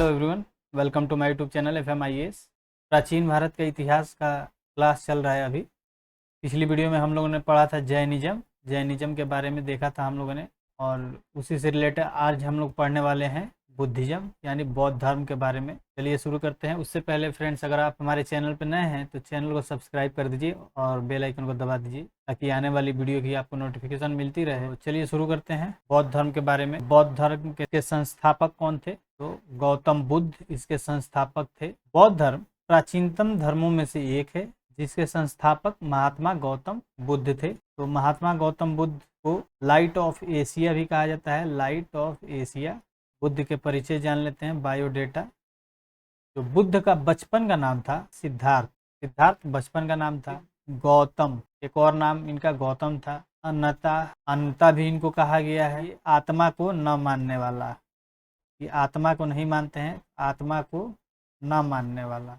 Hello everyone, welcome to my YouTube channel FMIAS। प्राचीन भारत का इतिहास का क्लास चल रहा है अभी। पिछली वीडियो में हम लोगों ने पढ़ा था जैनिज्म के बारे में देखा था हम लोगों ने, और उसी से रिलेटेड आज हम लोग पढ़ने वाले हैं बुद्धिज्म यानी बौद्ध धर्म के बारे में। चलिए शुरू करते हैं। उससे पहले फ्रेंड्स, अगर आप हमारे चैनल पर नए हैं तो चैनल को सब्सक्राइब कर दीजिए और बेल आइकन को दबा दीजिए ताकि आने वाली वीडियो की आपको नोटिफिकेशन मिलती रहे। तो चलिए शुरू करते हैं बौद्ध धर्म के बारे में। बौद्ध धर्म के संस्थापक कौन थे? तो गौतम बुद्ध इसके संस्थापक थे। बौद्ध धर्म प्राचीनतम धर्मों में से एक है जिसके संस्थापक महात्मा गौतम बुद्ध थे। तो महात्मा गौतम बुद्ध को लाइट ऑफ एशिया भी कहा जाता है, लाइट ऑफ एशिया। बुद्ध के परिचय जान लेते हैं, बायोडेटा। जो बुद्ध का बचपन का नाम था सिद्धार्थ बचपन का नाम था। गौतम एक और नाम इनका गौतम था। अनता भी इनको कहा गया है। ये आत्मा को न मानने वाला, ये आत्मा को नहीं मानते हैं, आत्मा को न मानने वाला,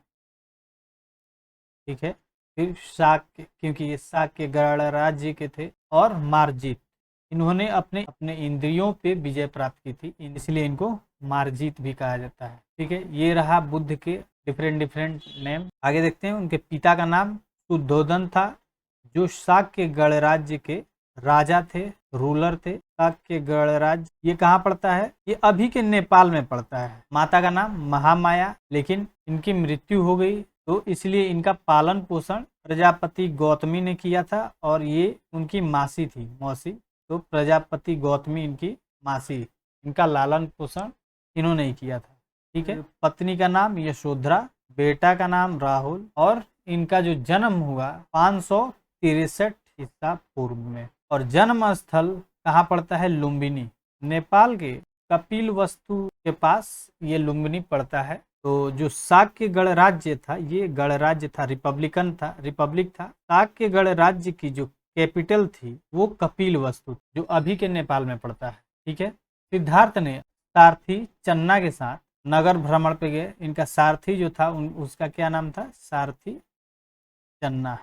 ठीक है। फिर शाक्य, क्योंकि ये शाक्य गणराज्य के थे। और मार्जित, इन्होंने अपने इंद्रियों पे विजय प्राप्त की थी, इसलिए इनको मार्जित भी कहा जाता है, ठीक है। ये रहा बुद्ध के डिफरेंट नेम। आगे देखते हैं। उनके पिता का नाम शुद्धोधन था, जो शाक्य गणराज्य के राजा थे, रूलर थे। शाक्य गणराज्य ये कहाँ पड़ता है? ये अभी के नेपाल में पड़ता है। माता का नाम महामाया, लेकिन इनकी मृत्यु हो गई तो इसलिए इनका पालन पोषण प्रजापति गौतमी ने किया था, और ये उनकी मासी थी, मौसी। तो प्रजापति गौतमी इनकी मासी, इनका लालन पोषण इन्होंने ही किया था, ठीक है। पत्नी का नाम यशोधरा, बेटा का नाम राहुल, और इनका जो जन्म हुआ 563 ईसा पूर्व में। और जन्म स्थल कहाँ पड़ता है? लुम्बिनी, नेपाल के कपिलवस्तु के पास ये लुम्बिनी पड़ता है। तो जो शाक्य गणराज्य था, ये गणराज्य था, रिपब्लिक था। शाक्य गणराज्य की जो कैपिटल थी वो कपिलवस्तु, जो अभी के नेपाल में पड़ता है, ठीक है। सिद्धार्थ ने सारथी चन्ना के साथ नगर भ्रमण पे गए। इनका सारथी जो था उसका क्या नाम था? सारथी चन्ना।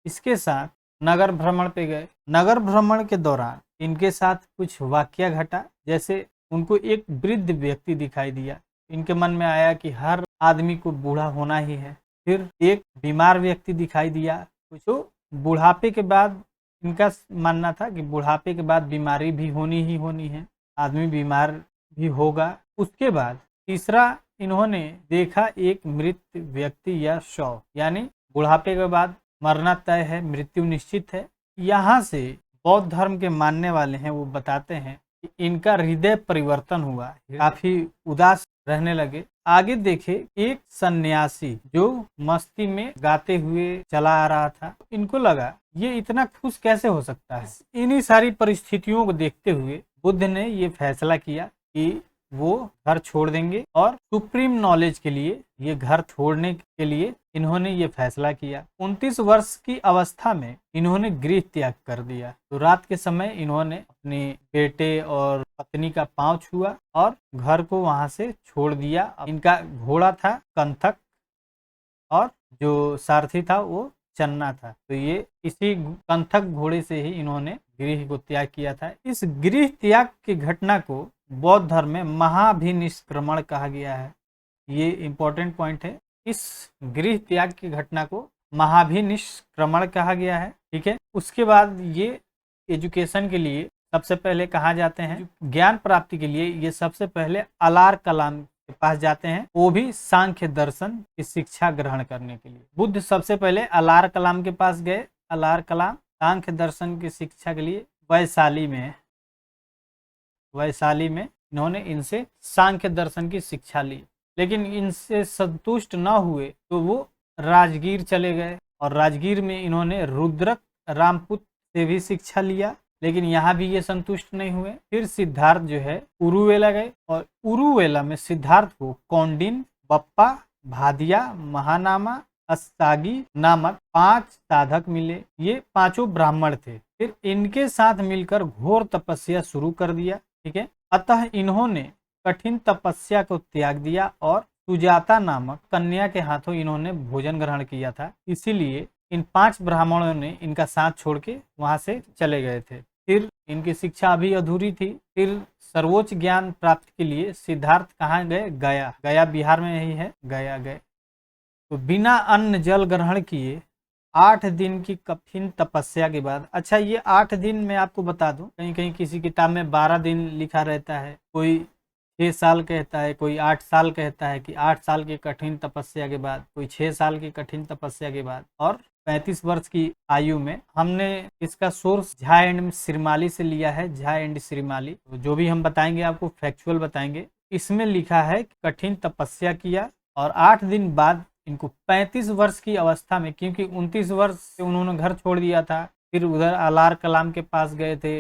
इसके साथ नगर भ्रमण पे गए। नगर भ्रमण के दौरान इनके साथ कुछ वाकया घटा, जैसे उनको एक वृद्ध व्यक्ति दिखाई दिया। इनके मन में आया कि हर आदमी को बूढ़ा होना ही है। फिर एक बीमार व्यक्ति दिखाई दिया। कुछ बुढ़ापे के बाद इनका मानना था कि बुढ़ापे के बाद बीमारी भी होनी ही होनी है, आदमी बीमार भी होगा। उसके बाद तीसरा इन्होंने देखा एक मृत व्यक्ति या शव, यानी बुढ़ापे के बाद मरना तय है, मृत्यु निश्चित है। यहाँ से बौद्ध धर्म के मानने वाले हैं वो बताते हैं कि इनका हृदय परिवर्तन हुआ, काफी उदास रहने लगे। आगे देखे एक सन्यासी जो मस्ती में गाते हुए चला आ रहा था। इनको लगा ये इतना खुश कैसे हो सकता है। इन्हीं सारी परिस्थितियों को देखते हुए बुद्ध ने ये फैसला किया कि वो घर छोड़ देंगे, और सुप्रीम नॉलेज के लिए ये घर छोड़ने के लिए इन्होंने ये फैसला किया। 29 वर्ष की अवस्था में इन्होंने गृह त्याग कर दिया। तो रात के समय इन्होंने अपने बेटे और पत्नी का पांव छुआ और घर को वहां से छोड़ दिया। इनका घोड़ा था कंथक और जो सारथी था वो चन्ना था। तो ये इसी कंथक घोड़े से ही इन्होंने गृह को त्याग किया था। इस गृह त्याग की घटना को बौद्ध धर्म में महाभिनिष्क्रमण कहा गया है। ये इंपॉर्टेंट पॉइंट है। इस गृह त्याग की घटना को महाभिनिष्क्रमण कहा गया है, ठीक है। उसके बाद ये एजुकेशन के लिए सबसे पहले कहाँ जाते हैं? ज्ञान प्राप्ति के लिए ये सबसे पहले अलार कलाम के पास जाते हैं, वो भी सांख्य दर्शन की शिक्षा ग्रहण करने के लिए। बुद्ध सबसे पहले अलार कलाम के पास गए। अलार कलाम सांख्य दर्शन की शिक्षा के लिए वैशाली में इन्होंने इनसे सांख्य दर्शन की शिक्षा ली, लेकिन इनसे संतुष्ट न हुए तो वो राजगीर चले गए, और राजगीर में इन्होंने रुद्रक रामपुत से भी शिक्षा लिया, लेकिन यहाँ भी ये संतुष्ट नहीं हुए। फिर सिद्धार्थ जो है उरुवेला गए, और उरुवेला में सिद्धार्थ को कौंडिन, बप्पा, भादिया, महानामा, अस्तागी नामक 5 साधक मिले। ये 5 ब्राह्मण थे। फिर इनके साथ मिलकर घोर तपस्या शुरू कर दिया, ठीक है। अतः इन्होंने कठिन तपस्या को त्याग दिया और सुजाता नामक कन्या के हाथों इन्होंने भोजन ग्रहण किया था। इसीलिए इन 5 ब्राह्मणों ने इनका साथ छोड़ के वहां से चले गए थे। फिर इनकी शिक्षा अभी अधूरी थी। फिर सर्वोच्च ज्ञान प्राप्त के लिए सिद्धार्थ कहाँ गए? गया। गया बिहार में ही है, गया गए। तो बिना अन्न जल ग्रहण किए 8 दिन की कठिन तपस्या के बाद, अच्छा ये 8 दिन मैं आपको बता दूं, कहीं कहीं किसी किताब में 12 दिन लिखा रहता है, कोई 6 साल कहता है, कोई 8 साल कहता है कि 8 साल की कठिन तपस्या के बाद, कोई 6 साल की कठिन तपस्या के बाद, और 35 वर्ष की आयु में। हमने इसका सोर्स झा एंड श्रीमाली से लिया है, झा एंड श्रीमाली। तो जो भी हम बताएंगे आपको फैक्चुअल बताएंगे। इसमें लिखा है कि कठिन तपस्या किया और 8 दिन बाद इनको 35 वर्ष की अवस्था में, क्योंकि 29 वर्ष से उन्होंने घर छोड़ दिया था, फिर उधर अलार कलाम के पास गए थे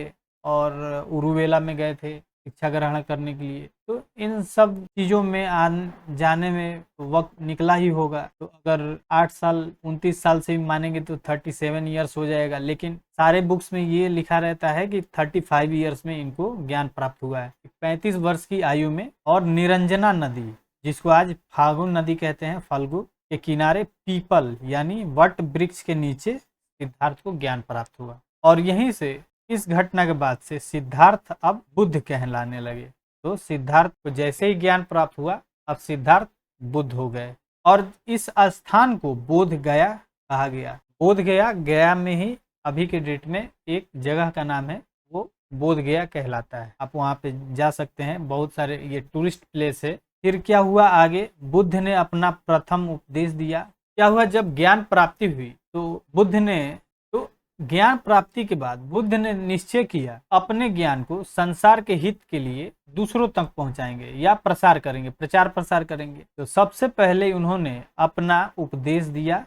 और उरुवेला में गए थे शिक्षा ग्रहण करने के लिए। तो इन सब चीज़ों में जाने में वक्त निकला ही होगा। तो अगर 8 साल 29 साल से भी मानेंगे तो 37 ईयर्स हो जाएगा, लेकिन सारे बुक्स में ये लिखा रहता है कि 35 ईयर्स में इनको ज्ञान प्राप्त हुआ है, 35 वर्ष की आयु में। और निरंजना नदी, जिसको आज फाल्गु नदी कहते हैं, फाल्गु के किनारे पीपल यानी वट वृक्ष के नीचे सिद्धार्थ को ज्ञान प्राप्त हुआ। और यहीं से, इस घटना के बाद से सिद्धार्थ अब बुद्ध कहलाने लगे। तो सिद्धार्थ को जैसे ही ज्ञान प्राप्त हुआ, अब सिद्धार्थ बुद्ध हो गए। और इस स्थान को बोध गया कहा गया। बोध गया, गया में ही अभी के डेट में एक जगह का नाम है, वो बोध गया कहलाता है। आप वहाँ पे जा सकते हैं, बहुत सारे ये टूरिस्ट प्लेस है। फिर क्या हुआ आगे? बुद्ध ने अपना प्रथम उपदेश दिया। क्या हुआ? जब ज्ञान प्राप्ति हुई तो बुद्ध ने, तो ज्ञान प्राप्ति के बाद बुद्ध ने निश्चय किया अपने ज्ञान को संसार के हित के लिए दूसरों तक पहुंचाएंगे या प्रसार करेंगे, प्रचार प्रसार करेंगे। तो सबसे पहले उन्होंने अपना उपदेश दिया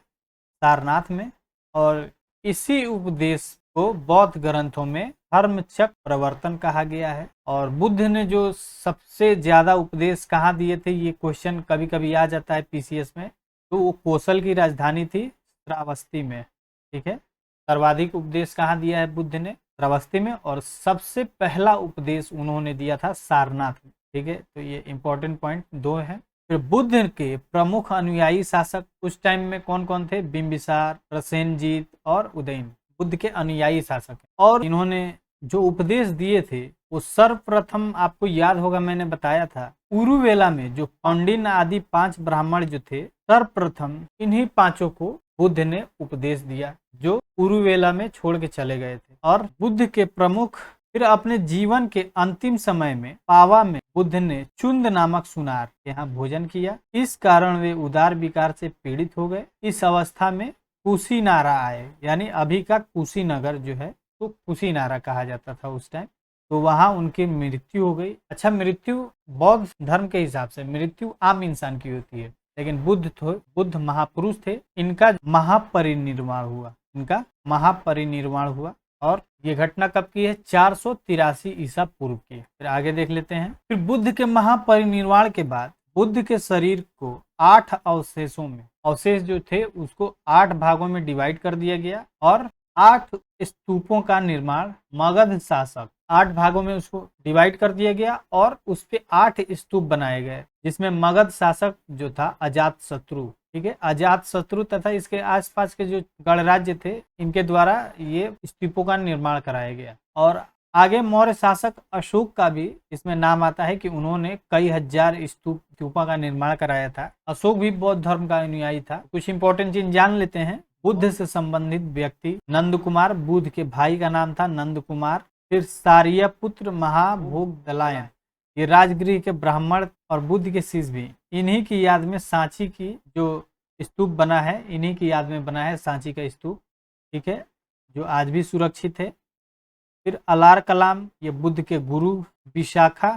सारनाथ में, और इसी उपदेश को बौद्ध ग्रंथों में धर्मचक्र प्रवर्तन कहा गया है। और बुद्ध ने जो सबसे ज्यादा उपदेश कहाँ दिए थे, ये क्वेश्चन कभी कभी आ जाता है पीसीएस में। तो वो कौशल की राजधानी थी श्रावस्ती में, ठीक है। सर्वाधिक उपदेश कहाँ दिया है बुद्ध ने? श्रावस्ती में। और सबसे पहला उपदेश उन्होंने दिया था सारनाथ में, ठीक है। तो ये इंपॉर्टेंट पॉइंट 2 है। फिर बुद्ध के प्रमुख अनुयायी शासक उस टाइम में कौन कौन थे? बिंबिसार, प्रसेनजीत और उदयन बुद्ध के अनुयायी शासक हैं। और इन्होंने जो उपदेश दिए थे वो सर्वप्रथम, आपको याद होगा मैंने बताया था, उरुवेला में जो कौंडिन्य आदि 5 ब्राह्मण जो थे, सर्वप्रथम इन्हीं 5 को बुद्ध ने उपदेश दिया, जो उरुवेला में छोड़ के चले गए थे। और बुद्ध के प्रमुख, फिर अपने जीवन के अंतिम समय में पावा में बुद्ध ने चुंद नामक सुनार यहाँ भोजन किया। इस कारण वे उदार विकार से पीड़ित हो गए। इस अवस्था में कुशीनारा आए, यानी अभी का कुशीनगर जो है तो कुशीनारा कहा जाता था उस टाइम। तो वहां उनकी मृत्यु हो गई। अच्छा, मृत्यु बौद्ध धर्म के हिसाब से मृत्यु आम इंसान की होती है, लेकिन बुद्ध महापुरुष थे, इनका महापरिनिर्वाण हुआ। और ये घटना कब की है? 483 ईसा पूर्व की। फिर आगे देख लेते हैं। फिर बुद्ध के महापरिनिर्वाण के बाद बुद्ध के शरीर को 8 अवशेषों में, अवशेष जो थे उसको 8 भागों में डिवाइड कर दिया गया, और 8 स्तूपों का निर्माण मगध शासक, 8 भागों में उसको डिवाइड कर दिया गया और उस पे 8 स्तूप बनाए गए, जिसमें मगध शासक जो था अजात शत्रु, ठीक है, अजात शत्रु तथा इसके आसपास के जो गणराज्य थे, इनके द्वारा ये स्तूपों का निर्माण कराया गया। और आगे मौर्य शासक अशोक का भी इसमें नाम आता है कि उन्होंने कई हजार स्तूपों का निर्माण कराया था। अशोक भी बौद्ध धर्म का अनुयायी था। कुछ इंपॉर्टेंट चीज जान लेते हैं। बुद्ध से संबंधित व्यक्ति नंद कुमार, बुद्ध के भाई का नाम था नंद कुमार। फिर सारिया पुत्र महाभोग दलायन, ये राजगृह के ब्राह्मण और बुद्ध के शिष्य भी। इन्हीं की याद में सांची की जो स्तूप बना है, इन्हीं की याद में बना है सांची का स्तूप, ठीक है, जो आज भी सुरक्षित है। फिर अलार कलाम, ये बुद्ध के गुरु। विशाखा,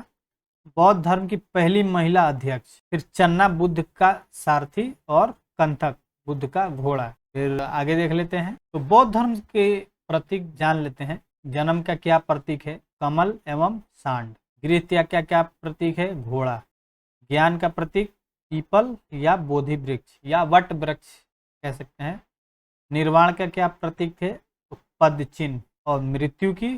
बौद्ध धर्म की पहली महिला अध्यक्ष। फिर चन्ना, बुद्ध का सारथी। और कंथक, बुद्ध का घोड़ा। फिर आगे देख लेते हैं। तो बौद्ध धर्म के प्रतीक जान लेते हैं। जन्म का क्या प्रतीक है? कमल एवं सांड। गृह त्याग का क्या प्रतीक है? घोड़ा। ज्ञान का प्रतीक पीपल या बोधि वृक्ष या वट वृक्ष कह सकते हैं। निर्वाण का क्या प्रतीक थे? तो पद चिन्ह। और मृत्यु की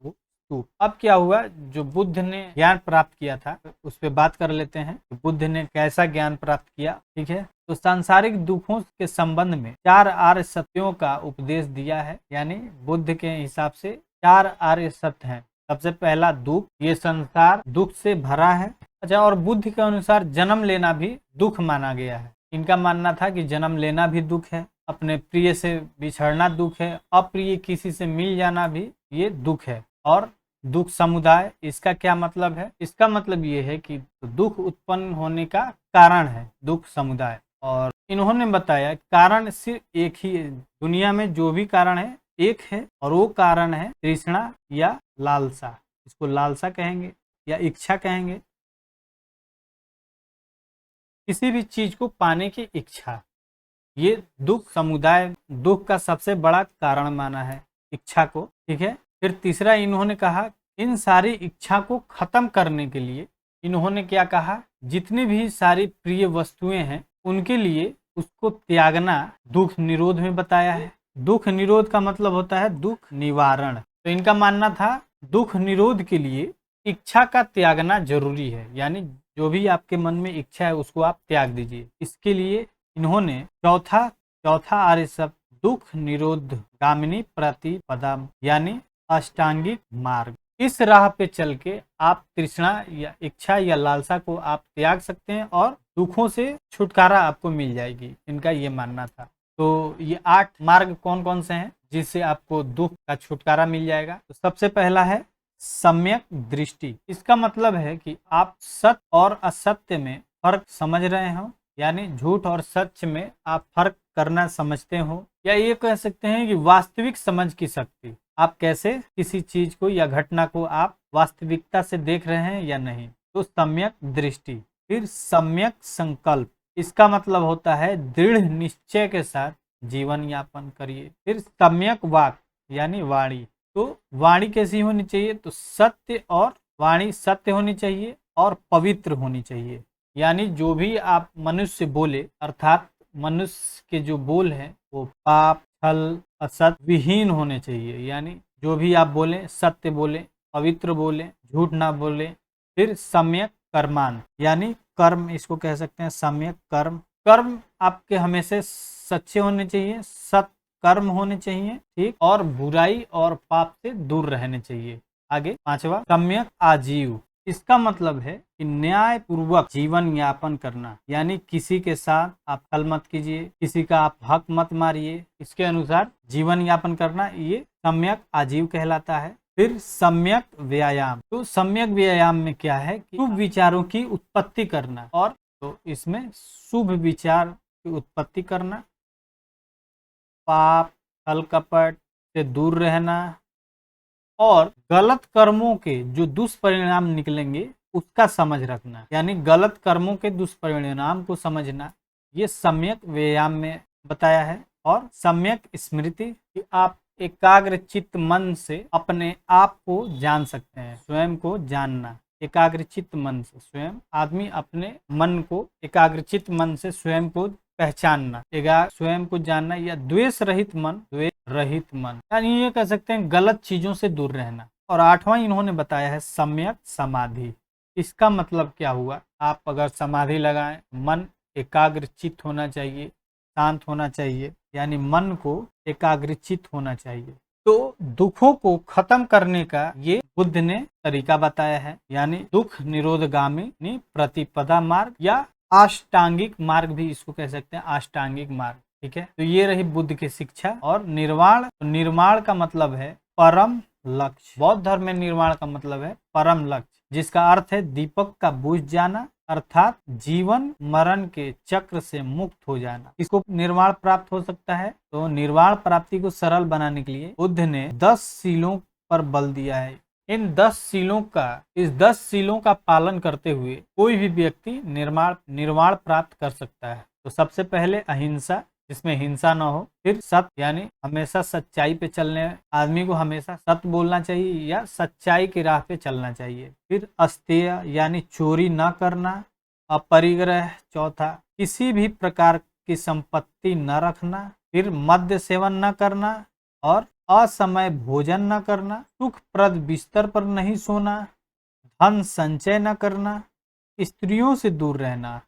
वो स्तूप। अब क्या हुआ, जो बुद्ध ने ज्ञान प्राप्त किया था उस पर बात कर लेते हैं। तो बुद्ध ने कैसा ज्ञान प्राप्त किया, ठीक है। तो सांसारिक दुखों के संबंध में 4 आर्य सत्यों का उपदेश दिया है, यानी बुद्ध के हिसाब से 4 आर्य सत्य हैं। सबसे पहला दुख, ये संसार दुख से भरा है। अच्छा, और बुद्ध के अनुसार जन्म लेना भी दुख माना गया है। इनका मानना था कि जन्म लेना भी दुख है, अपने प्रिय से बिछड़ना दुख है, अप्रिय किसी से मिल जाना भी ये दुख है। और दुख समुदाय, इसका क्या मतलब है? इसका मतलब ये है कि दुख उत्पन्न होने का कारण है दुख समुदाय। और इन्होंने बताया कारण सिर्फ एक ही है, दुनिया में जो भी कारण है एक है, और वो कारण है तृष्णा या लालसा। इसको लालसा कहेंगे या इच्छा कहेंगे, किसी भी चीज को पाने की इच्छा। ये दुख समुदाय, दुख का सबसे बड़ा कारण माना है इच्छा को। ठीक है। फिर तीसरा इन्होंने कहा, इन सारी इच्छा को खत्म करने के लिए इन्होंने क्या कहा, जितनी भी सारी प्रिय वस्तुएं हैं उनके लिए उसको त्यागना दुख निरोध में बताया है। दुख निरोध का मतलब होता है दुख निवारण। तो इनका मानना था दुख निरोध के लिए इच्छा का त्यागना जरूरी है, यानी जो भी आपके मन में इच्छा है उसको आप त्याग दीजिए। इसके लिए इन्होंने चौथा आर्य शब्द दुख निरोध गामिनी प्रतिपदा यानी अष्टांगिक मार्ग, इस राह पे चल के आप तृष्णा या इच्छा या लालसा को आप त्याग सकते हैं और दुखों से छुटकारा आपको मिल जाएगी। इनका ये मानना था। तो ये 8 मार्ग कौन कौन से हैं जिससे आपको दुख का छुटकारा मिल जाएगा? तो सबसे पहला है सम्यक दृष्टि। इसका मतलब है कि आप सत्य और असत्य में फर्क समझ रहे हो, यानी झूठ और सच में आप फर्क करना समझते हो, या ये कह सकते हैं कि वास्तविक समझ की शक्ति, आप कैसे किसी चीज को या घटना को आप वास्तविकता से देख रहे हैं या नहीं। तो सम्यक दृष्टि। फिर सम्यक संकल्प, इसका मतलब होता है दृढ़ निश्चय के साथ जीवन यापन करिए। फिर सम्यक वाक यानी वाणी, तो वाणी कैसी होनी चाहिए? तो सत्य, और वाणी सत्य होनी चाहिए और पवित्र होनी चाहिए। यानी जो भी आप मनुष्य बोले, अर्थात मनुष्य के जो बोल हैं वो पाप, छल, असत विहीन होने चाहिए। यानी जो भी आप बोले सत्य बोले, पवित्र बोले, झूठ ना बोले। फिर सम्यक कर्मान, यानी कर्म, इसको कह सकते हैं सम्यक कर्म। कर्म आपके हमेशा सच्चे होने चाहिए, सत्य कर्म होने चाहिए, ठीक, और बुराई और पाप से दूर रहने चाहिए। आगे पांचवा सम्यक आजीव। इसका मतलब है कि न्याय पूर्वक जीवन यापन करना, यानी किसी के साथ आप छल मत कीजिए, किसी का आप हक मत मारिए, इसके अनुसार जीवन यापन करना, ये सम्यक आजीव कहलाता है। फिर सम्यक व्यायाम, तो सम्यक व्यायाम में क्या है कि शुभ विचारों की उत्पत्ति करना, और तो इसमें शुभ विचार की उत्पत्ति करना, पाप छल कपट से दूर रहना, और गलत कर्मों के जो दुष्परिणाम निकलेंगे उसका समझ रखना, यानी गलत कर्मों के दुष्परिणाम को समझना, ये सम्यक व्यायाम में बताया है। और सम्यक स्मृति, कि आप एकाग्र चित्त मन से अपने आप को जान सकते हैं, स्वयं को जानना। एकाग्रचित्त मन से स्वयं आदमी अपने मन को एकाग्रचित्त मन से स्वयं को पहचानना, स्वयं को जानना, या द्वेष रहित मन, द्वेष रहित मन, यानी ये कह सकते हैं गलत चीजों से दूर रहना। और 8वां इन्होंने बताया है सम्यक समाधि। इसका मतलब क्या हुआ? आप अगर समाधि लगाएं, मन एकाग्रचित्त होना चाहिए, शांत होना चाहिए, यानी मन को एकाग्रचित्त होना चाहिए। तो दुखों को खत्म करने का ये बुद्ध ने तरीका बताया है, यानी दुख निरोधगामी प्रतिपदा मार्ग, या अष्टांगिक मार्ग भी इसको कह सकते हैं, अष्टांगिक मार्ग। ठीक है। तो ये रही बुद्ध की शिक्षा। और निर्वाण, तो निर्वाण का मतलब है परम लक्ष्य। बौद्ध धर्म में निर्वाण का मतलब है परम लक्ष्य, जिसका अर्थ है दीपक का बुझ जाना, अर्थात जीवन मरण के चक्र से मुक्त हो जाना। इसको निर्वाण प्राप्त हो सकता है। तो निर्वाण प्राप्ति को सरल बनाने के लिए बुद्ध ने 10 सीलों पर बल दिया है। इस 10 सीलों का पालन करते हुए कोई भी व्यक्ति निर्वाण प्राप्त कर सकता है। तो सबसे पहले अहिंसा, जिसमें हिंसा न हो। फिर सत्य, यानी हमेशा सच्चाई पे चलने, आदमी को हमेशा सत्य बोलना चाहिए या सच्चाई की राह पे चलना चाहिए। फिर अस्तेय, यानी चोरी न करना। अपरिग्रह, चौथा, किसी भी प्रकार की संपत्ति न रखना। फिर मद्य सेवन न करना, और असमय भोजन न करना। सुखप्रद बिस्तर पर नहीं सोना। धन संचय न करना। स्त्रियों से दूर रहना।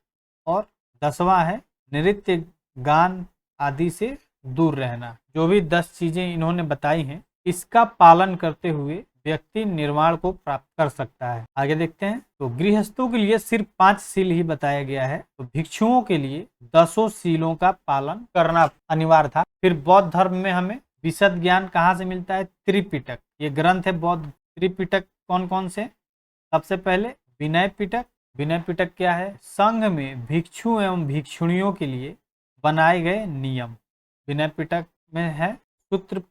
और 10वां है नृत्य गान आदि से दूर रहना। जो भी 10 चीजें इन्होंने बताई हैं, इसका पालन करते हुए व्यक्ति निर्वाण को प्राप्त कर सकता है। आगे देखते हैं। तो गृहस्थों के लिए सिर्फ 5 शील ही बताया गया है, तो भिक्षुओं के लिए 10 शीलों का पालन करना अनिवार्य था। फिर बौद्ध धर्म में हमें विशद ज्ञान कहाँ से मिलता है? त्रिपिटक, ये ग्रंथ है बौद्ध। त्रिपिटक कौन कौन से? सबसे पहले विनय पिटक। विनय पिटक क्या है? संघ में भिक्षु एवं भिक्षुणियों के लिए बनाए गए नियम। विनय पिटक में है सूत्र,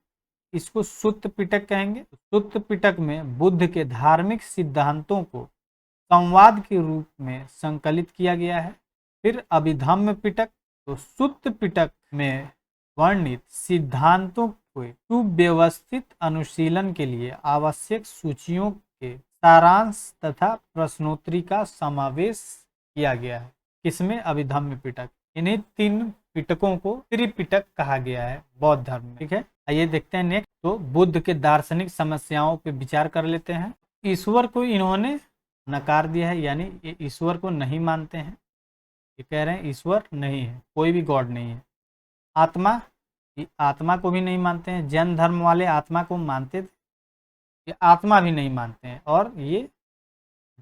इसको सुत्त पिटक कहेंगे। सुत्त पिटक में बुद्ध के धार्मिक सिद्धांतों को संवाद के रूप में संकलित किया गया है। फिर अभिधम्म पिटक, तो सुत्त पिटक में वर्णित सिद्धांतों के सुव्यवस्थित अनुशीलन के लिए आवश्यक सूचियों के सारांश तथा प्रश्नोत्तरी का समावेश किया गया है। किसमें? अभिधम्म पिटक। इन्हीं 3 पिटकों को त्रिपिटक कहा गया है बौद्ध धर्म में। ठीक है, आइए देखते हैं नेक्स्ट। तो बुद्ध के दार्शनिक समस्याओं पे विचार कर लेते हैं। ईश्वर को इन्होंने नकार दिया है, यानी ये ईश्वर को नहीं मानते हैं। ये कह रहे हैं ईश्वर नहीं है, कोई भी गॉड नहीं है। आत्मा, आत्मा को भी नहीं मानते हैं। जैन धर्म वाले आत्मा को मानते थे, ये आत्मा भी नहीं मानते हैं। और ये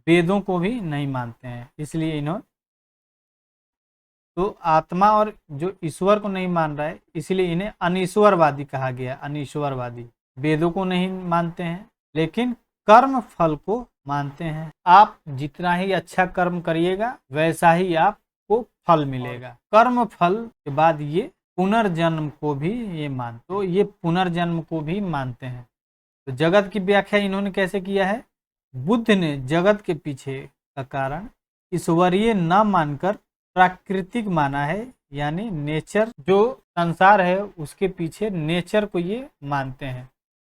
वेदों को भी नहीं मानते हैं, इसलिए इन्होंने, तो आत्मा और जो ईश्वर को नहीं मान रहा है, इसलिए इन्हें अनीश्वरवादी कहा गया। अनीश्वरवादी वेदों को नहीं मानते हैं, लेकिन कर्म फल को मानते हैं। आप जितना ही अच्छा कर्म करिएगा वैसा ही आपको फल मिलेगा। कर्म फल के बाद ये पुनर्जन्म को भी ये मानते, तो ये पुनर्जन्म को भी मानते हैं। तो जगत की व्याख्या इन्होंने कैसे किया है? बुद्ध ने जगत के पीछे का कारण ईश्वरीय न मानकर प्राकृतिक माना है, यानी नेचर, जो संसार है उसके पीछे नेचर को ये मानते हैं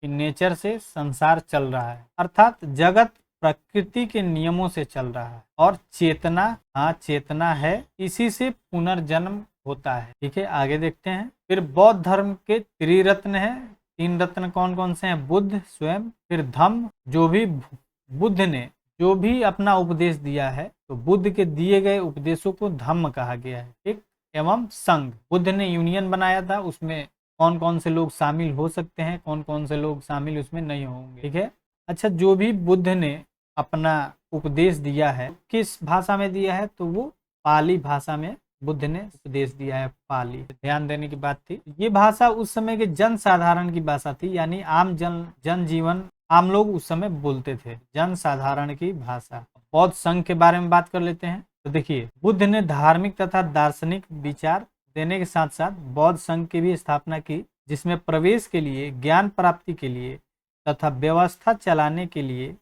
कि नेचर से संसार चल रहा है, अर्थात जगत प्रकृति के नियमों से चल रहा है। और चेतना, हाँ चेतना है, इसी से पुनर्जन्म होता है। ठीक है, आगे देखते हैं। फिर बौद्ध धर्म के त्रिरत्न है। 3 रत्न कौन कौन से हैं? बुद्ध स्वयं, फिर धम्म, जो भी बुद्ध ने जो भी अपना उपदेश दिया है, तो बुद्ध के दिए गए उपदेशों को धम्म कहा गया है। ठीक, एवं संघ, बुद्ध ने यूनियन बनाया था, उसमें कौन कौन से लोग शामिल हो सकते हैं, कौन कौन से लोग शामिल उसमें नहीं होंगे। ठीक है, अच्छा, जो भी बुद्ध ने अपना उपदेश दिया है किस भाषा में दिया है? तो वो पाली भाषा में बुद्ध ने उपदेश दिया है। पाली, ध्यान देने की बात थी। ये भाषा उस समय के जन साधारण की भाषा थी, यानी आम जनजीवन, आम लोग उस समय बोलते थे, जन साधारण की भाषा। बौद्ध संघ के बारे में बात कर लेते हैं। तो देखिए, बुद्ध ने धार्मिक तथा दार्शनिक विचार देने के साथ साथ बौद्ध संघ की भी स्थापना की, जिसमें प्रवेश के लिए, ज्ञान प्राप्ति के लिए तथा व्यवस्था चलाने के लिए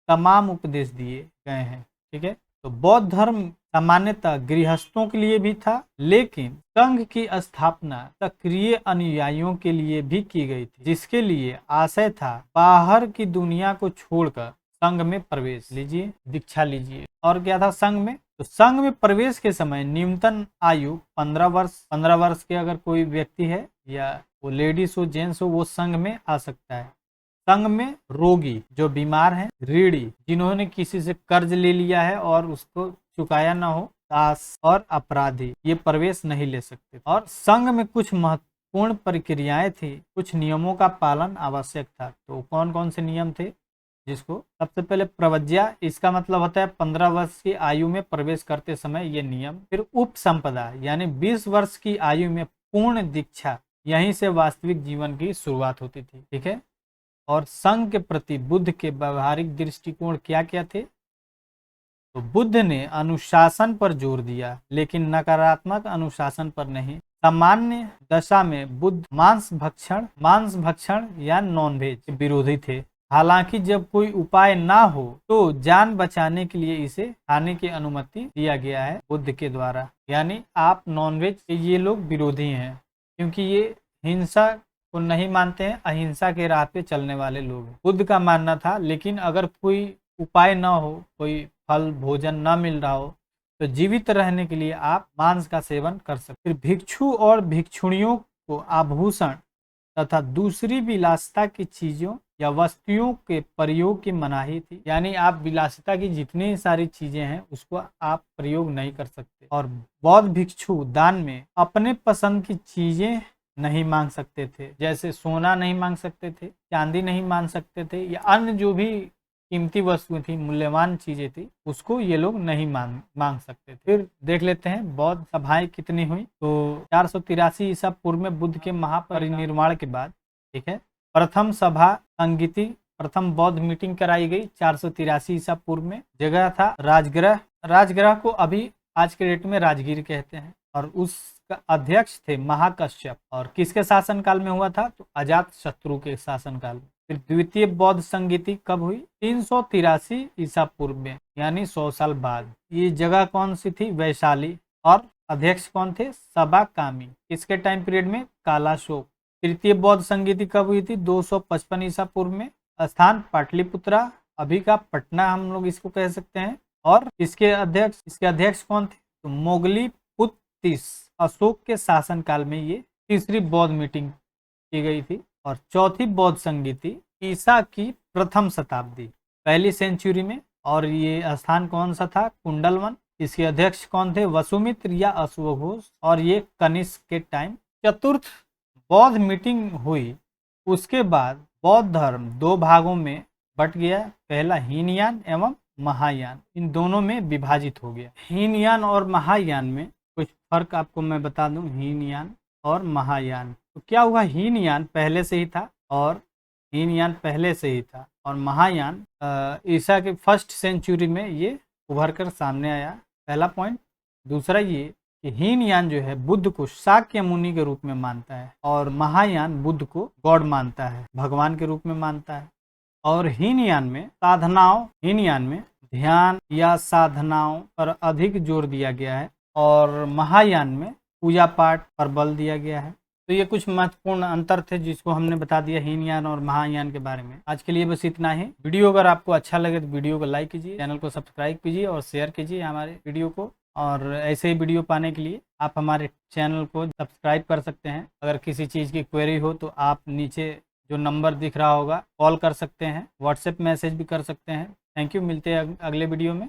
तमाम उपदेश दिए गए हैं। ठीक है, तो बौद्ध धर्म सामान्यतः गृहस्थों के लिए भी था, लेकिन संघ की स्थापना सक्रिय अनुयायियों के लिए भी की गई थी, जिसके लिए आशय था बाहर की दुनिया को छोड़कर संघ में प्रवेश लीजिए, दीक्षा लीजिए। और क्या था संघ में? तो संघ में प्रवेश के समय न्यूनतम आयु 15 वर्ष। 15 वर्ष के अगर कोई व्यक्ति है, या वो लेडीज हो जेंट्स हो, वो संघ में आ सकता है। संघ में रोगी, जो बीमार हैं, ऋणी, जिन्होंने किसी से कर्ज ले लिया है और उसको चुकाया ना हो, दास और अपराधी, ये प्रवेश नहीं ले सकते। और संघ में कुछ महत्वपूर्ण प्रक्रियाएं थी, कुछ नियमों का पालन आवश्यक था। तो कौन कौन से नियम थे? जिसको सबसे पहले प्रवज्ञा, इसका मतलब होता है 15 वर्ष की आयु में प्रवेश करते समय ये नियम। फिर उपसंपदा, यानी 20 वर्ष की आयु में पूर्ण दीक्षा, यहीं से वास्तविक जीवन की शुरुआत होती थी। ठीक है, और संघ के प्रति बुद्ध के व्यवहारिक दृष्टिकोण क्या क्या थे? तो बुद्ध ने अनुशासन पर जोर दिया, लेकिन नकारात्मक अनुशासन पर नहीं। सामान्य दशा में बुद्ध मांस भक्षण या नॉनवेज के विरोधी थे। हालांकि जब कोई उपाय ना हो तो जान बचाने के लिए इसे खाने की अनुमति दिया गया है बुद्ध के द्वारा। यानी आप नॉनवेज के ये लोग विरोधी हैं, क्योंकि ये हिंसा को नहीं मानते हैं, अहिंसा के राह पे चलने वाले लोग। बुद्ध का मानना था, लेकिन अगर कोई उपाय ना हो, कोई फल भोजन ना मिल रहा हो, तो जीवित रहने के लिए आप मांस का सेवन कर सकते। फिर भिक्षु और भिक्षुणियों को आभूषण तथा दूसरी विलासिता की चीजों या वस्तुओं के प्रयोग की मनाही थी। यानी आप विलासिता की जितनी सारी चीजें हैं उसको आप प्रयोग नहीं कर सकते। और बौद्ध भिक्षु दान में अपने पसंद की चीजें नहीं मांग सकते थे, जैसे सोना नहीं मांग सकते थे, चांदी नहीं मांग सकते थे, या अन्य जो भी कीमती वस्तुएं थी, मूल्यवान चीजें थी, उसको ये लोग नहीं मांग सकते थे। फिर देख लेते हैं बौद्ध सभाएं कितनी हुई। तो 483 ईसा पूर्व में बुद्ध के महापरिनिर्वाण के बाद, ठीक है, प्रथम सभा संगीति, प्रथम बौद्ध मीटिंग कराई गई 483 ईसा पूर्व में। जगह था राजगृह। राजगृह को अभी आज के डेट में राजगीर कहते हैं, और उसका अध्यक्ष थे महाकश्यप। और किसके शासनकाल में हुआ था? तो अजात शत्रु के शासनकाल में। फिर द्वितीय बौद्ध संगीति कब हुई? 383 ईसा पूर्व में, यानी 100 साल बाद। ये जगह कौन सी थी? वैशाली। और अध्यक्ष कौन थे? सबाकामी। किसके टाइम पीरियड में? कालाशोक। तृतीय बौद्ध संगीति कब हुई थी? 255 ईसा पूर्व में। स्थान पाटलिपुत्रा, अभी का पटना हम लोग इसको कह सकते हैं। और इसके अध्यक्ष कौन थे? तो मोगली अशोक के शासनकाल में ये तीसरी बौद्ध मीटिंग की गई थी। और चौथी बौद्ध संगीति ईसा की प्रथम शताब्दी, पहली सेंचुरी में। और ये स्थान कौन सा था? कुंडलवन। इसके अध्यक्ष कौन थे? वसुमित्र या अश्वघोष। और ये कनिष्क के टाइम। चतुर्थ बौद्ध मीटिंग हुई, उसके बाद बौद्ध धर्म दो भागों में बट गया। पहला हीनयान एवं महायान, इन दोनों में विभाजित हो गया। हीनयान और महायान में कुछ फर्क आपको मैं बता दूं, हीनयान और महायान। तो क्या हुआ? हीनयान पहले से ही था, और महायान ईसा के फर्स्ट सेंचुरी में ये उभर कर सामने आया, पहला पॉइंट। दूसरा ये कि हीनयान जो है बुद्ध को शाक्य मुनि के रूप में मानता है, और महायान बुद्ध को गॉड मानता है, भगवान के रूप में मानता है। और हीनयान में ध्यान या साधनाओं पर अधिक जोर दिया गया है, और महायान में पूजा पाठ पर बल दिया गया है। तो ये कुछ महत्वपूर्ण अंतर थे जिसको हमने बता दिया हीनयान और महायान के बारे में। आज के लिए बस इतना ही। वीडियो अगर आपको अच्छा लगे तो वीडियो को लाइक कीजिए, चैनल को सब्सक्राइब कीजिए और शेयर कीजिए हमारे वीडियो को। और ऐसे ही वीडियो पाने के लिए आप हमारे चैनल को सब्सक्राइब कर सकते हैं। अगर किसी चीज़ की क्वेरी हो तो आप नीचे जो नंबर दिख रहा होगा कॉल कर सकते हैं, व्हाट्सएप मैसेज भी कर सकते हैं। थैंक यू, मिलते हैं अगले वीडियो में।